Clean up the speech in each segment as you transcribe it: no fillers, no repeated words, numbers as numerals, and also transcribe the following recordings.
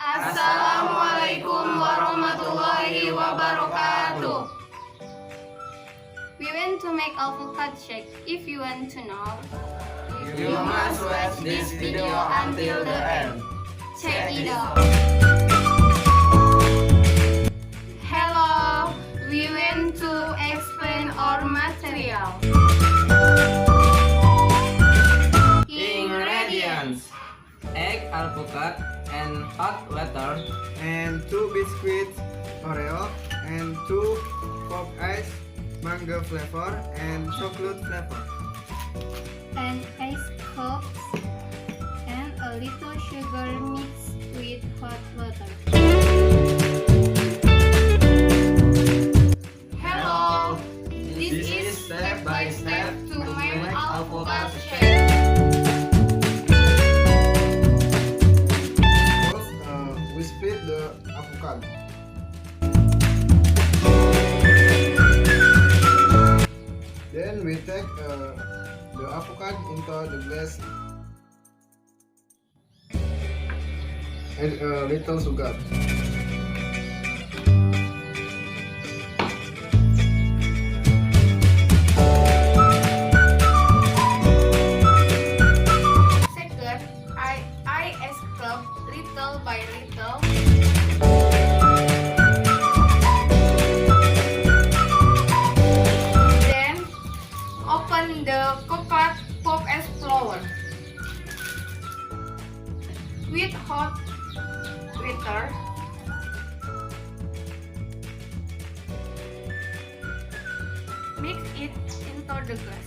Assalamualaikum warahmatullahi wabarakatuh. We want to make alvokad shake. If you want to know, You must watch this video until the end. check it out. Hello, we want to explain our material. Ingredients: egg alvokad and hot water, and 2 biscuits Oreo, and 2 pop ice mango flavor and chocolate flavor, And ice cubes and a little sugar mixed with hot water. Hello, this is step by step to make alvokad shake. First, we split the avocado. Then we take the avocado into the glass. Add a little sugar. Second, I scrub little by little. Then open the coconut pop as flour with hot water. Mix it into the glass.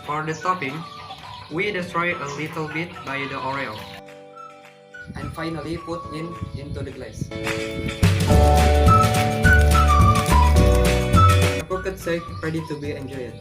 for the topping, we destroy a little bit by the Oreo, and finally put into the glass. Alvokad shake ready to be enjoyed.